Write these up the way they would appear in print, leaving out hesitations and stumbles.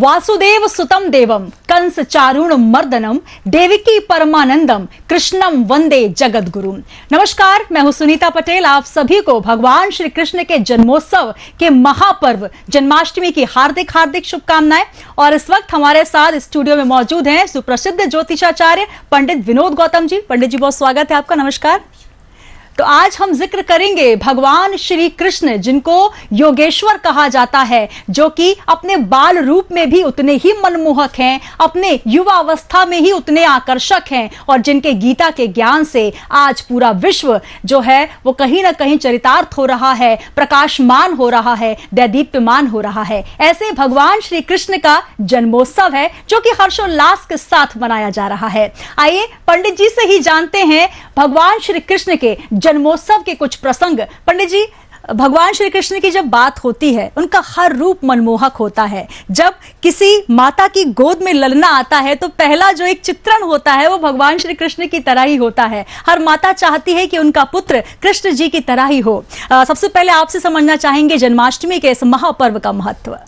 वासुदेव सुतम देवम कंस चारुण मर्दनम देवकी परमानंदम कृष्णम वंदे जगत गुरु। नमस्कार, मैं हूं सुनीता पटेल। आप सभी को भगवान श्री कृष्ण के जन्मोत्सव के महापर्व जन्माष्टमी की हार्दिक हार्दिक शुभकामनाएं। और इस वक्त हमारे साथ स्टूडियो में मौजूद हैं सुप्रसिद्ध ज्योतिषाचार्य पंडित विनोद गौतम जी। पंडित जी, बहुत स्वागत है आपका। नमस्कार। तो आज हम जिक्र करेंगे भगवान श्री कृष्ण, जिनको योगेश्वर कहा जाता है, जो कि अपने बाल रूप में भी उतने ही मनमोहक हैं, अपने युवा अवस्था में ही उतने आकर्षक हैं, और जिनके गीता के ज्ञान से आज पूरा विश्व जो है वो कहीं ना कहीं चरितार्थ हो रहा है, प्रकाशमान हो रहा है, दैदीप्यमान हो रहा है। ऐसे भगवान श्री कृष्ण का जन्मोत्सव है जो कि हर्षोल्लास के साथ मनाया जा रहा है। आइए पंडित जी से ही जानते हैं भगवान श्री कृष्ण के जन्मोत्सव के कुछ प्रसंग। पंडित जी, भगवान श्री कृष्ण की जब बात होती है, उनका हर रूप मनमोहक होता है। जब किसी माता की गोद में ललना आता है तो पहला जो एक चित्रण होता है वो भगवान श्री कृष्ण की तरह ही होता है। हर माता चाहती है कि उनका पुत्र कृष्ण जी की तरह ही हो। सबसे पहले आपसे समझना चाहेंगे जन्माष्टमी के इस महापर्व का महत्व।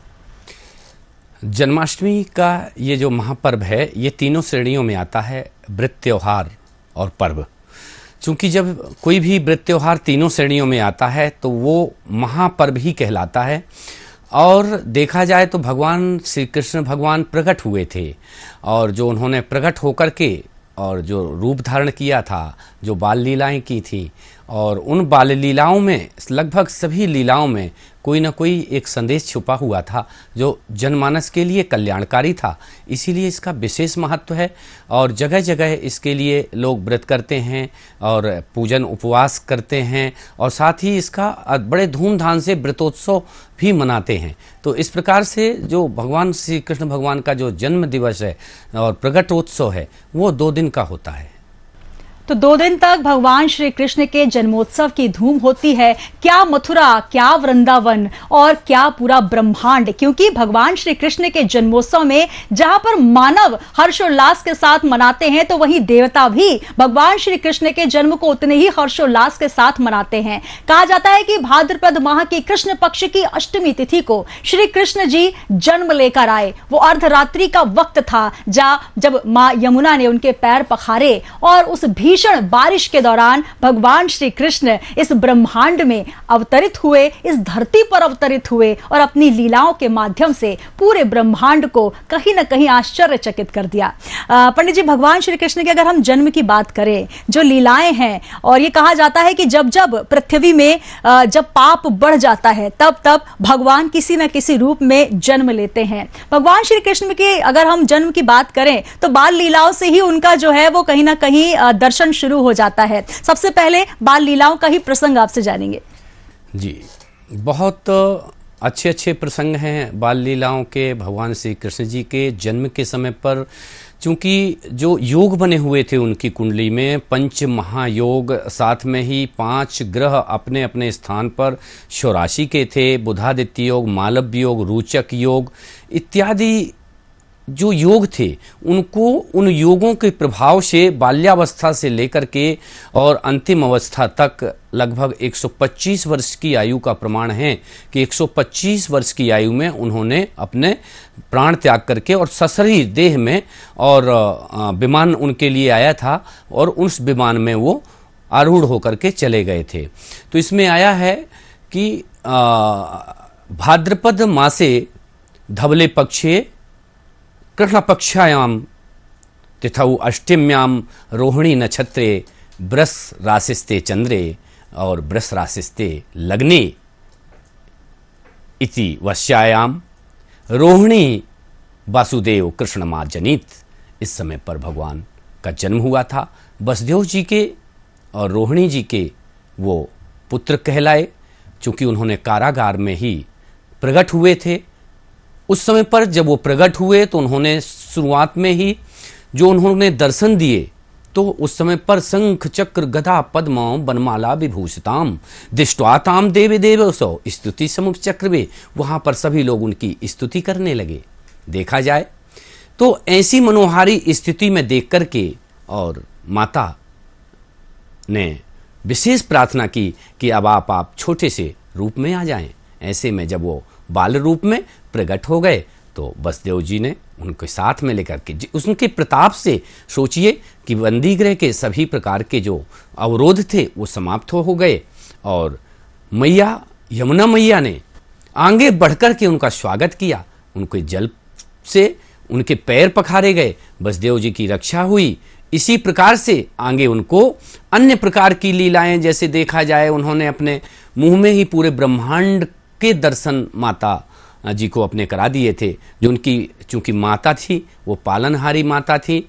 जन्माष्टमी का ये जो महापर्व है, ये तीनों श्रेणियों में आता है, व्रत, त्योहार और पर्व। चूँकि जब कोई भी व्रत त्योहार तीनों श्रेणियों में आता है तो वो महापर्व ही कहलाता है। और देखा जाए तो भगवान श्री कृष्ण भगवान प्रकट हुए थे, और जो उन्होंने प्रकट होकर के और जो रूप धारण किया था, जो बाल लीलाएं की थी, और उन बाल लीलाओं में लगभग सभी लीलाओं में कोई ना कोई एक संदेश छुपा हुआ था जो जनमानस के लिए कल्याणकारी था। इसीलिए इसका विशेष महत्व है, और जगह जगह इसके लिए लोग व्रत करते हैं और पूजन उपवास करते हैं, और साथ ही इसका बड़े धूमधाम से व्रतोत्सव भी मनाते हैं। तो इस प्रकार से जो भगवान श्री कृष्ण भगवान का जो जन्म दिवस है और प्रकटोत्सव है, वो 2 दिन का होता है। तो 2 दिन तक भगवान श्री कृष्ण के जन्मोत्सव की धूम होती है। क्या मथुरा, क्या वृंदावन और क्या पूरा ब्रह्मांड, क्योंकि भगवान श्री कृष्ण के जन्मोत्सव में जहां पर मानव हर्षोल्लास के साथ मनाते हैं, तो वहीं देवता भी भगवान श्री कृष्ण के जन्म को उतने ही हर्षोल्लास के साथ मनाते हैं। कहा जाता है कि भाद्रपद माह की कृष्ण पक्ष की अष्टमी तिथि को श्री कृष्ण जी जन्म लेकर आए। वो अर्धरात्रि का वक्त था जब मां यमुना ने उनके पैर पखारे, और उस भीषण बारिश के दौरान भगवान श्री कृष्ण इस ब्रह्मांड में अवतरित हुए, इस धरती पर अवतरित हुए, और अपनी लीलाओं के माध्यम से पूरे ब्रह्मांड को कहीं ना कहीं आश्चर्यचकित कर दिया। पंडित जी, भगवान श्री कृष्ण के अगर हम जन्म की बात करें, जो लीलाएं हैं, और ये कहा जाता है कि जब जब पृथ्वी में जब पाप बढ़ जाता है, तब तब भगवान किसी न किसी रूप में जन्म लेते हैं। भगवान श्री कृष्ण के अगर हम जन्म की बात करें तो बाल लीलाओं से ही उनका जो है वो कहीं ना कहीं दर्शन शुरू हो जाता है। सबसे पहले बाल लीलाओं का ही प्रसंग आपसे जानेंगे। जी, बहुत अच्छे अच्छे प्रसंग हैं बाल लीलाओं के भगवान श्री कृष्ण जी के जन्म के समय पर। चूँकि जो योग बने हुए थे उनकी कुंडली में, 5 महायोग, साथ में ही 5 ग्रह अपने अपने स्थान पर शौराशी के थे, बुधादित्य योग, मालव्य योग, रोचक योग इत्यादि जो योग थे, उनको उन योगों के प्रभाव से बाल्यावस्था से लेकर के और अंतिम अवस्था तक लगभग 125 वर्ष की आयु का प्रमाण है कि 125 वर्ष की आयु में उन्होंने अपने प्राण त्याग करके और सशरीर देह में, और विमान उनके लिए आया था, और उस विमान में वो आरूढ़ होकर के चले गए थे। तो इसमें आया है कि भाद्रपद मासे धवले पक्षे कृष्ण पक्षायाम तिथौ अष्टम्याम रोहिणी नक्षत्रे बृष राशिस्ते चंद्रे और बृष राशिस्ते लग्ने इति वश्यायाम रोहिणी वासुदेव कृष्ण मां जनित। इस समय पर भगवान का जन्म हुआ था। वसुदेव जी के और रोहिणी जी के वो पुत्र कहलाए, चूँकि उन्होंने कारागार में ही प्रकट हुए थे। उस समय पर जब वो प्रकट हुए तो उन्होंने शुरुआत में ही जो उन्होंने दर्शन दिए, तो उस समय पर शंख चक्र गदा पद्म वनमाला विभूषिताम दृष्ट्वाताम देवे देवसौ स्तुति समुख चक्रवे, वहाँ पर सभी लोग उनकी स्तुति करने लगे। देखा जाए तो ऐसी मनोहारी स्थिति में देख करके और माता ने विशेष प्रार्थना की कि अब आप छोटे से रूप में आ जाएं। ऐसे में जब वो बाल रूप में प्रकट हो गए तो वसुदेव जी ने उनके साथ में लेकर के उनके प्रताप से सोचिए कि बंदीगृह के सभी प्रकार के जो अवरोध थे वो समाप्त हो गए और मैया यमुना मैया ने आगे बढ़कर के उनका स्वागत किया। उनके जल से उनके पैर पखारे गए, वसुदेव जी की रक्षा हुई। इसी प्रकार से आगे उनको अन्य प्रकार की लीलाएं, जैसे देखा जाए उन्होंने अपने मुंह में ही पूरे ब्रह्मांड के दर्शन माता जी को अपने करा दिए थे। जो उनकी चूंकि माता थी वो पालनहारी माता थी,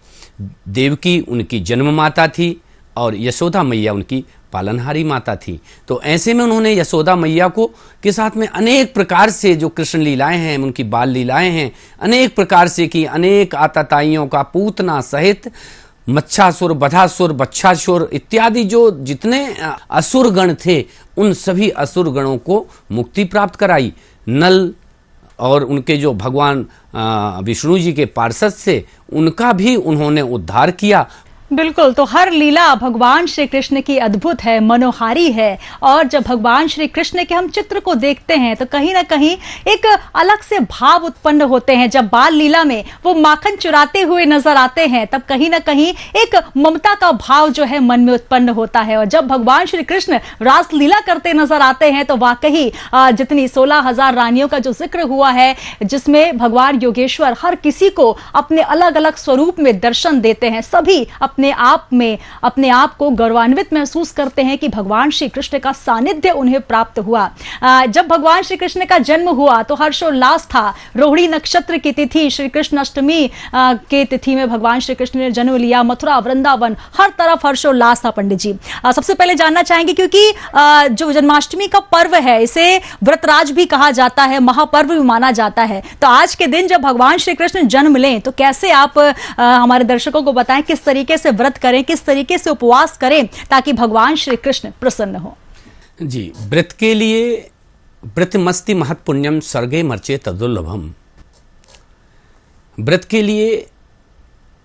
देवकी उनकी जन्म माता थी और यशोदा मैया उनकी पालनहारी माता थी। तो ऐसे में उन्होंने यशोदा मैया को के साथ में अनेक प्रकार से जो कृष्ण लीलाएं हैं, उनकी बाल लीलाएं हैं, अनेक प्रकार से की, अनेक आताताइयों का पूतना सहित मच्छासुर, बधासुर, बच्छासुर इत्यादि जो जितने असुर गण थे उन सभी असुर गणों को मुक्ति प्राप्त कराई। नल और उनके जो भगवान विष्णु जी के पार्षद से उनका भी उन्होंने उद्धार किया। बिल्कुल, तो हर लीला भगवान श्री कृष्ण की अद्भुत है, मनोहारी है। और जब भगवान श्री कृष्ण के हम चित्र को देखते हैं तो कहीं ना कहीं एक अलग से भाव उत्पन्न होते हैं। जब बाल लीला में वो माखन चुराते हुए नजर आते हैं तब कहीं ना कहीं एक ममता का भाव जो है मन में उत्पन्न होता है। और जब भगवान श्री कृष्ण रास लीला करते नजर आते हैं तो वाकई जितनी 16,000 रानियों का जो जिक्र हुआ है, जिसमें भगवान योगेश्वर हर किसी को अपने अलग अलग स्वरूप में दर्शन देते हैं, सभी अपने आप को गौरवान्वित महसूस करते हैं कि भगवान श्री कृष्ण का सानिध्य उन्हें प्राप्त हुआ। जब भगवान श्री कृष्ण का जन्म हुआ तो हर्षोल्लास था। रोहिणी नक्षत्र की तिथि, श्री कृष्ण अष्टमी के तिथि में भगवान श्री कृष्ण ने जन्म लिया। मथुरा, वृंदावन, हर तरफ हर्षोल्लास था। पंडित जी, सबसे पहले जानना चाहेंगे, क्योंकि जो जन्माष्टमी का पर्व है इसे व्रतराज भी कहा जाता है, महापर्व भी माना जाता है। तो आज के दिन जब भगवान श्री कृष्ण जन्म लें तो कैसे आप हमारे दर्शकों को बताएं किस तरीके से व्रत करें, किस तरीके से उपवास करें ताकि भगवान श्री कृष्ण प्रसन्न हो। जी, व्रत के लिए व्रतमस्ति महत्पुण्यम स्वर्गे मर्चे तदुर्लभम। व्रत के लिए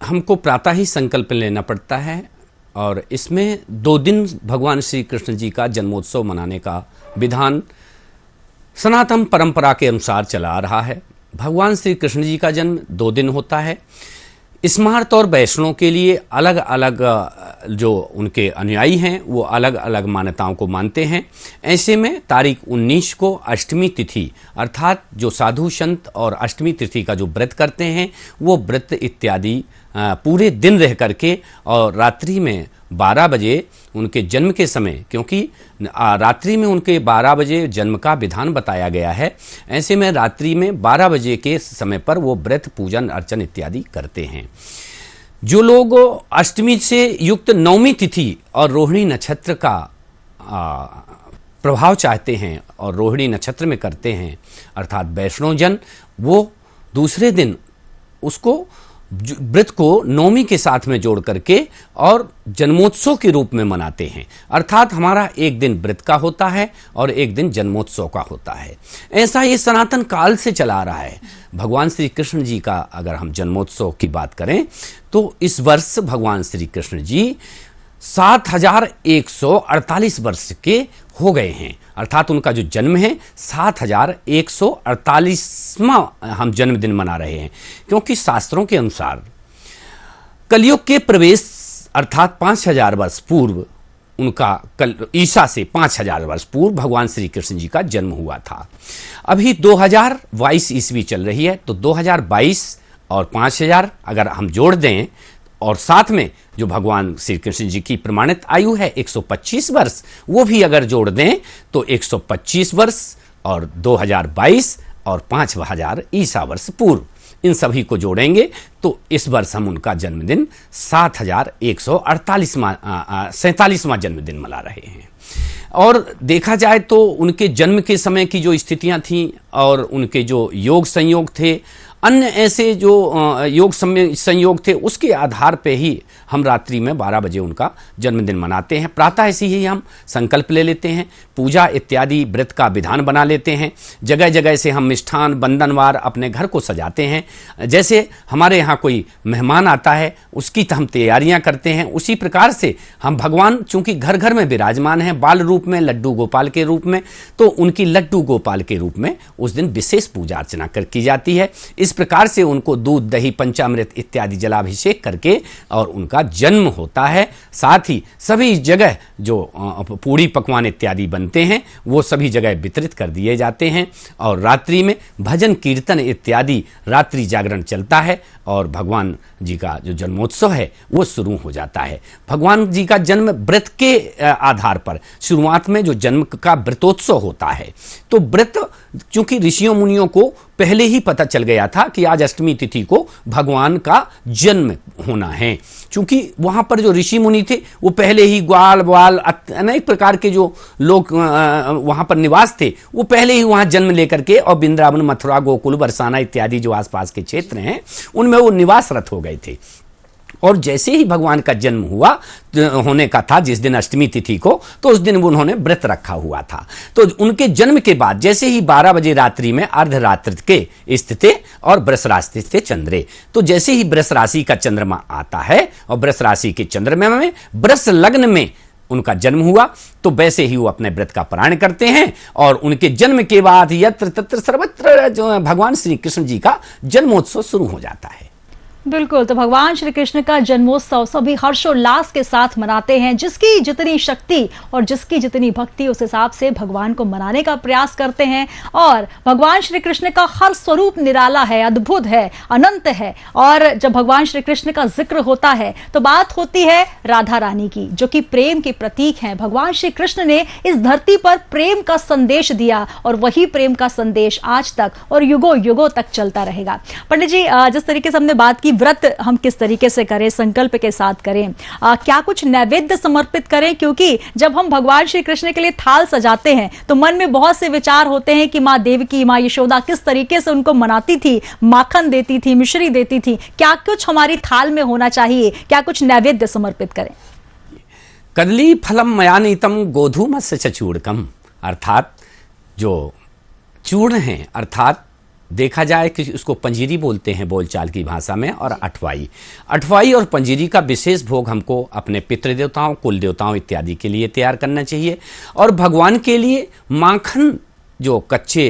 हमको प्रातः ही संकल्प लेना पड़ता है और इसमें 2 दिन भगवान श्री कृष्ण जी का जन्मोत्सव मनाने का विधान सनातन परंपरा के अनुसार चला आ रहा है। भगवान श्री कृष्ण जी का जन्म 2 दिन होता है। स्मार्त और वैष्णव के लिए अलग अलग जो उनके अनुयायी हैं वो अलग अलग मान्यताओं को मानते हैं। ऐसे में तारीख 19 को अष्टमी तिथि, अर्थात जो साधु संत और अष्टमी तिथि का जो व्रत करते हैं वो व्रत इत्यादि पूरे दिन रह करके और रात्रि में 12 बजे उनके जन्म के समय, क्योंकि रात्रि में उनके 12 बजे जन्म का विधान बताया गया है, ऐसे में रात्रि में 12 बजे के समय पर वो व्रत पूजन अर्चन इत्यादि करते हैं। जो लोग अष्टमी से युक्त 9वीं तिथि और रोहिणी नक्षत्र का प्रभाव चाहते हैं और रोहिणी नक्षत्र में करते हैं, अर्थात वैष्णव जन, वो दूसरे दिन उसको व्रत को 9वीं के साथ में जोड़ करके और जन्मोत्सव के रूप में मनाते हैं। अर्थात हमारा एक दिन व्रत का होता है और एक दिन जन्मोत्सव का होता है। ऐसा ये सनातन काल से चला आ रहा है। भगवान श्री कृष्ण जी का अगर हम जन्मोत्सव की बात करें तो इस वर्ष भगवान श्री कृष्ण जी 7,148 वर्ष के हो गए हैं। अर्थात उनका जो जन्म है 7,148वां हम जन्मदिन मना रहे हैं, क्योंकि शास्त्रों के अनुसार कलयुग के प्रवेश अर्थात 5,000 वर्ष पूर्व उनका ईसा से 5,000 वर्ष पूर्व भगवान श्री कृष्ण जी का जन्म हुआ था। अभी 2022 ईस्वी चल रही है, तो 2022 और 5,000 अगर हम जोड़ दें और साथ में जो भगवान श्री कृष्ण जी की प्रमाणित आयु है 125 वर्ष, वो भी अगर जोड़ दें तो 125 वर्ष और 2022 और 5,000 ईसा वर्ष पूर्व, इन सभी को जोड़ेंगे तो इस वर्ष हम उनका जन्मदिन 7,147वां जन्मदिन मना रहे हैं। और देखा जाए तो उनके जन्म के समय की जो स्थितियां थीं और उनके जो योग संयोग थे, अन्य ऐसे जो योग संयोग थे, उसके आधार पे ही हम रात्रि में 12 बजे उनका जन्मदिन मनाते हैं। प्रातः ऐसे ही हम संकल्प ले लेते हैं, पूजा इत्यादि व्रत का विधान बना लेते हैं। जगह जगह से हम मिष्ठान बंधनवार अपने घर को सजाते हैं। जैसे हमारे यहाँ कोई मेहमान आता है उसकी तो हम तैयारियाँ करते हैं, उसी प्रकार से हम भगवान चूँकि घर घर में विराजमान हैं बाल रूप में, लड्डू गोपाल के रूप में, तो उनकी लड्डू गोपाल के रूप में उस दिन विशेष पूजा अर्चना की जाती है। इस प्रकार से उनको दूध दही पंचामृत इत्यादि जलाभिषेक करके और उनका जन्म होता है। साथ ही सभी जगह जो पूड़ी पकवान इत्यादि बनते हैं वो सभी जगह वितरित कर दिए जाते हैं और रात्रि में भजन कीर्तन इत्यादि रात्रि जागरण चलता है और भगवान जी का जो जन्मोत्सव है वो शुरू हो जाता है। भगवान जी का जन्म व्रत के आधार पर शुरुआत में जो जन्म का व्रतोत्सव होता है, तो व्रत चूंकि ऋषियों मुनियों को पहले ही पता चल गया था कि आज अष्टमी तिथि को भगवान का जन्म होना है, चूंकि वहां पर जो ऋषि मुनि थे वो पहले ही ग्वाल वाल अनेक प्रकार के जो लोग वहां पर निवास थे वो पहले ही वहां जन्म लेकर के और वृंदावन मथुरा गोकुल बरसाना इत्यादि जो आसपास के क्षेत्र हैं उनमें वो निवासरत हो गए थे। और जैसे ही भगवान का जन्म हुआ होने का था जिस दिन अष्टमी तिथि को, तो उस दिन उन्होंने व्रत रखा हुआ था। तो उनके जन्म के बाद जैसे ही 12 बजे रात्रि में अर्धरात्रि के स्थिति और वृष राशि स्थिति चंद्रे, तो जैसे ही वृष राशि का चंद्रमा आता है और वृष राशि के चंद्रमा में वृष लग्न में उनका जन्म हुआ, तो वैसे ही वो अपने व्रत का पारण करते हैं और उनके जन्म के बाद यत्र तत्र सर्वत्र जो भगवान श्री कृष्ण जी का जन्मोत्सव शुरू हो जाता है। बिल्कुल, तो भगवान श्री कृष्ण का जन्मोत्सव सभी हर्षोल्लास के साथ मनाते हैं। जिसकी जितनी शक्ति और जिसकी जितनी भक्ति उस हिसाब से भगवान को मनाने का प्रयास करते हैं। और भगवान श्री कृष्ण का हर स्वरूप निराला है, अद्भुत है, अनंत है। और जब भगवान श्री कृष्ण का जिक्र होता है तो बात होती है राधा रानी की, जो कि प्रेम के प्रतीक हैं। भगवान श्री कृष्ण ने इस धरती पर प्रेम का संदेश दिया और वही प्रेम का संदेश आज तक और युगों युगों तक चलता रहेगा। पंडित जी, जिस तरीके से हमने बात की व्रत हम किस तरीके से करें, संकल्प के साथ करें, क्या कुछ नैवेद्य समर्पित करें, क्योंकि जब हम भगवान श्री कृष्ण के लिए थाल सजाते हैं तो मन में बहुत से विचार होते हैं कि माँ देवकी, माँ यशोदा किस तरीके से उनको मनाती थी, माखन देती थी, मिश्री देती थी। क्या कुछ हमारी थाल में होना चाहिए, क्या कुछ नैवेद्य समर्पित करें? कदली फलम मयानीतम गोधूमस्य चूर्णकम, अर्थात जो चूर्ण हैं, अर्थात देखा जाए कि उसको पंजीरी बोलते हैं बोलचाल की भाषा में, और अठवाई और पंजीरी का विशेष भोग हमको अपने पितृदेवताओं, कुल देवताओं इत्यादि के लिए तैयार करना चाहिए। और भगवान के लिए माखन जो कच्चे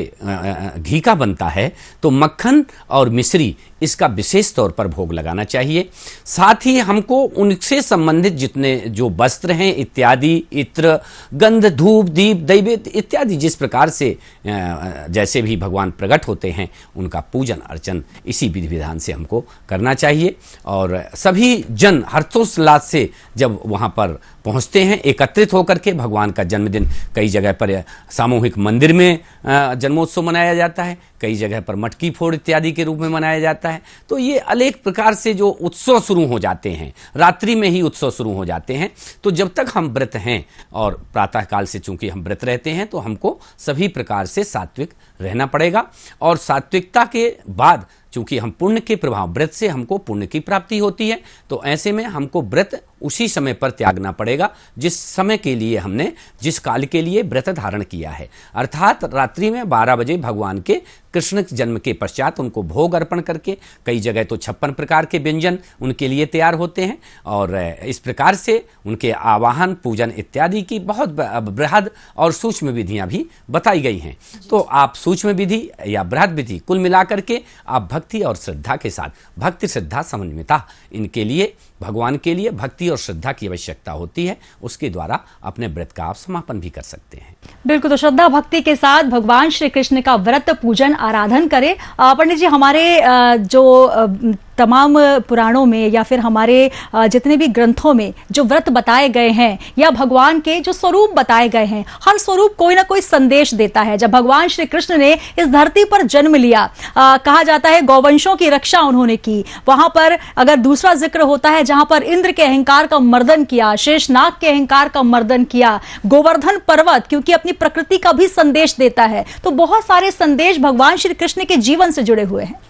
घी का बनता है, तो मक्खन और मिश्री इसका विशेष तौर पर भोग लगाना चाहिए। साथ ही हमको उनसे संबंधित जितने जो वस्त्र हैं इत्यादि, इत्र, गंध, धूप, दीप, दैवेद्य इत्यादि जिस प्रकार से जैसे भी भगवान प्रकट होते हैं उनका पूजन अर्चन इसी विधि विधान से हमको करना चाहिए। और सभी जन हर्षोल्लास से जब वहाँ पर पहुँचते हैं एकत्रित होकर के, भगवान का जन्मदिन कई जगह पर सामूहिक मंदिर में जन्मोत्सव मनाया जाता है, कई जगह पर मटकी फोड़ इत्यादि के रूप में मनाया जाता है। तो ये अनेक प्रकार से जो उत्सव शुरू हो जाते हैं, रात्रि में ही उत्सव शुरू हो जाते हैं। तो जब तक हम व्रत हैं और प्रातः काल से चूंकि हम व्रत रहते हैं तो हमको सभी प्रकार से सात्विक रहना पड़ेगा। और सात्विकता के बाद चूंकि हम पुण्य के प्रभाव, व्रत से हमको पुण्य की प्राप्ति होती है, तो ऐसे में हमको व्रत उसी समय पर त्यागना पड़ेगा जिस समय के लिए हमने, जिस काल के लिए व्रत धारण किया है। अर्थात रात्रि में 12 बजे भगवान के कृष्ण जन्म के पश्चात उनको भोग अर्पण करके, कई जगह तो 56 प्रकार के व्यंजन उनके लिए तैयार होते हैं और इस प्रकार से उनके आवाहन, पूजन इत्यादि की बहुत बृहद और सूक्ष्म विधियां भी बताई गई हैं। तो आप सूक्ष्म विधि या बृहद विधि कुल मिलाकर के आप भक्ति और श्रद्धा के साथ, भक्ति श्रद्धा समन्विता, इनके लिए भगवान के लिए भक्ति और श्रद्धा की आवश्यकता होती है, उसके द्वारा अपने व्रत का आप समापन भी कर सकते हैं। बिल्कुल, तो श्रद्धा भक्ति के साथ भगवान श्री कृष्ण का व्रत पूजन आराधन करें। पंडित जी, हमारे जो तमाम पुराणों में या फिर हमारे जितने भी ग्रंथों में जो व्रत बताए गए हैं या भगवान के जो स्वरूप बताए गए हैं, हर स्वरूप कोई ना कोई संदेश देता है। जब भगवान श्री कृष्ण ने इस धरती पर जन्म लिया, कहा जाता है गौवंशों की रक्षा उन्होंने की। वहां पर अगर दूसरा जिक्र होता है जहां पर इंद्र के अहंकार का मर्दन किया, शेषनाग के अहंकार का मर्दन किया, गोवर्धन पर्वत क्योंकि अपनी प्रकृति का भी संदेश देता है। तो बहुत सारे संदेश भगवान श्री कृष्ण के जीवन से जुड़े हुए हैं।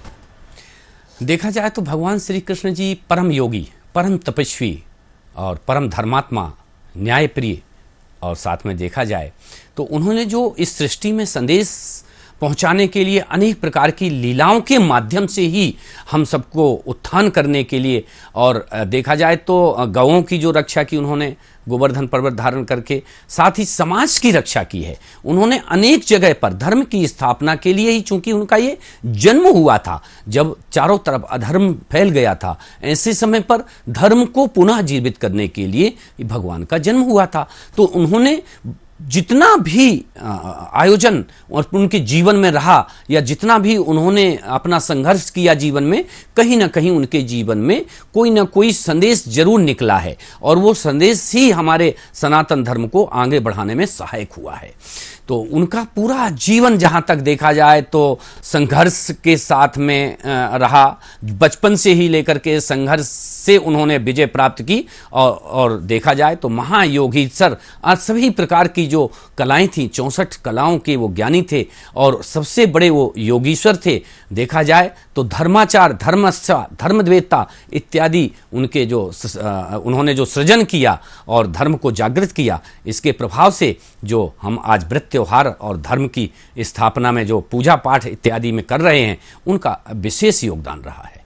देखा जाए तो भगवान श्री कृष्ण जी परम योगी, परम तपस्वी और परम धर्मात्मा, न्यायप्रिय, और साथ में देखा जाए तो उन्होंने जो इस सृष्टि में संदेश पहुंचाने के लिए अनेक प्रकार की लीलाओं के माध्यम से ही हम सबको उत्थान करने के लिए, और देखा जाए तो गौओं की जो रक्षा की उन्होंने गोवर्धन पर्वत धारण करके, साथ ही समाज की रक्षा की है उन्होंने अनेक जगह पर धर्म की स्थापना के लिए ही, चूंकि उनका ये जन्म हुआ था जब चारों तरफ अधर्म फैल गया था, ऐसे समय पर धर्म को पुनः जीवित करने के लिए भगवान का जन्म हुआ था। तो उन्होंने जितना भी आयोजन और उनके जीवन में रहा, या जितना भी उन्होंने अपना संघर्ष किया जीवन में, कहीं ना कहीं उनके जीवन में कोई ना कोई संदेश जरूर निकला है, और वो संदेश ही हमारे सनातन धर्म को आगे बढ़ाने में सहायक हुआ है। तो उनका पूरा जीवन जहाँ तक देखा जाए तो संघर्ष के साथ में रहा, बचपन से ही लेकर के संघर्ष से उन्होंने विजय प्राप्त की, और देखा जाए तो महायोगीश्वर सभी प्रकार की जो कलाएं थी, 64 कलाओं के वो ज्ञानी थे, और सबसे बड़े वो योगीश्वर थे। देखा जाए तो धर्माचार, धर्मस्था, धर्मद्वेता इत्यादि उनके जो उन्होंने जो सृजन किया और धर्म को जागृत किया, इसके प्रभाव से जो हम आज व्रत त्योहार और धर्म की स्थापना में जो पूजा पाठ इत्यादि में कर रहे हैं, उनका विशेष योगदान रहा है।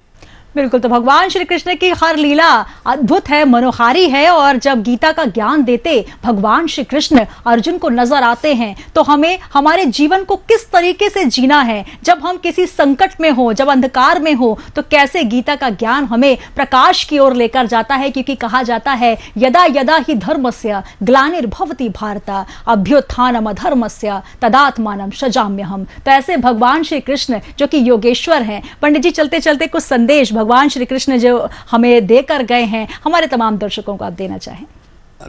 बिल्कुल, तो भगवान श्री कृष्ण की हर लीला अद्भुत है, मनोहारी है, और जब गीता का ज्ञान देते भगवान श्री कृष्ण अर्जुन को नजर आते हैं तो हमें हमारे जीवन को किस तरीके से जीना है, जब हम किसी संकट में हो, जब अंधकार में हो, तो कैसे गीता का ज्ञान हमें प्रकाश की ओर लेकर जाता है। क्योंकि कहा जाता है यदा यदा ही धर्मस्य ग्लानिर्भवति भारत अभ्युत्थानम अधर्मस्य तदात्मानं सृजाम्यहम्। तो ऐसे भगवान श्री कृष्ण जो कि योगेश्वर हैं। पंडित जी, चलते चलते कुछ संदेश भगवान श्री कृष्ण जो हमें देकर गए हैं, हमारे तमाम दर्शकों को आप देना चाहें।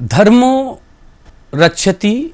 धर्मो रक्षति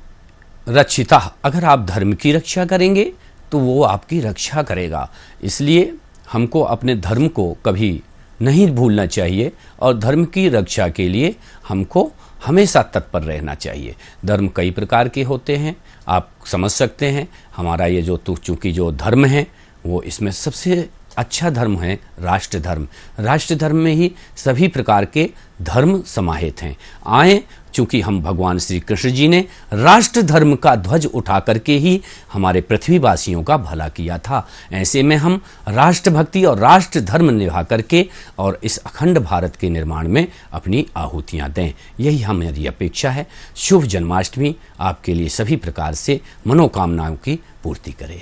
रक्षिता, अगर आप धर्म की रक्षा करेंगे तो वो आपकी रक्षा करेगा। इसलिए हमको अपने धर्म को कभी नहीं भूलना चाहिए, और धर्म की रक्षा के लिए हमको हमेशा तत्पर रहना चाहिए। धर्म कई प्रकार के होते हैं, आप समझ सकते हैं। हमारा ये जो चूंकि जो धर्म है वो इसमें सबसे अच्छा धर्म है राष्ट्र धर्म। राष्ट्र धर्म में ही सभी प्रकार के धर्म समाहित हैं। आए, चूंकि हम भगवान श्री कृष्ण जी ने राष्ट्र धर्म का ध्वज उठा करके ही हमारे पृथ्वीवासियों का भला किया था, ऐसे में हम राष्ट्रभक्ति और राष्ट्र धर्म निभा करके और इस अखंड भारत के निर्माण में अपनी आहुतियां दें, यही हमारी अपेक्षा है। शुभ जन्माष्टमी आपके लिए सभी प्रकार से मनोकामनाओं की पूर्ति करे।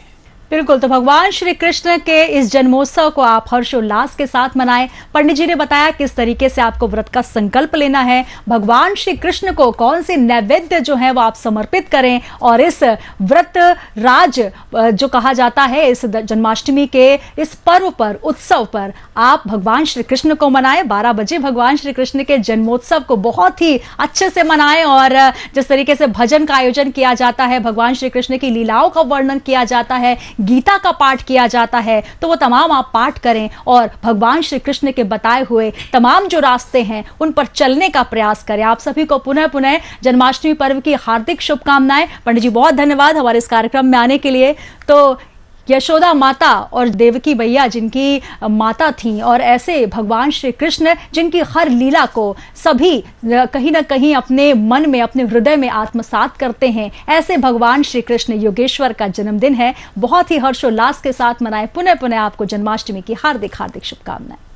बिल्कुल, तो भगवान श्री कृष्ण के इस जन्मोत्सव को आप हर्षोल्लास के साथ मनाएं। पंडित जी ने बताया किस तरीके से आपको व्रत का संकल्प लेना है, भगवान श्री कृष्ण को कौन से नैवेद्य जो है वो आप समर्पित करें, और इस व्रत राज जो कहा जाता है इस जन्माष्टमी के इस पर्व पर, उत्सव पर आप भगवान श्री कृष्ण को मनाएं। 12 बजे भगवान श्री कृष्ण के जन्मोत्सव को बहुत ही अच्छे से मनाएं, और जिस तरीके से भजन का आयोजन किया जाता है, भगवान श्री कृष्ण की लीलाओं का वर्णन किया जाता है, गीता का पाठ किया जाता है, तो वो तमाम आप पाठ करें और भगवान श्री कृष्ण के बताए हुए तमाम जो रास्ते हैं उन पर चलने का प्रयास करें। आप सभी को पुनः पुनः जन्माष्टमी पर्व की हार्दिक शुभकामनाएं। पंडित जी, बहुत धन्यवाद हमारे इस कार्यक्रम में आने के लिए। तो यशोदा माता और देवकी भैया जिनकी माता थीं, और ऐसे भगवान श्री कृष्ण जिनकी हर लीला को सभी कहीं ना कहीं अपने मन में, अपने हृदय में आत्मसात करते हैं, ऐसे भगवान श्री कृष्ण योगेश्वर का जन्मदिन है। बहुत ही हर्षोल्लास के साथ मनाएं। पुनः पुनः आपको जन्माष्टमी की हार्दिक हार्दिक शुभकामनाएं।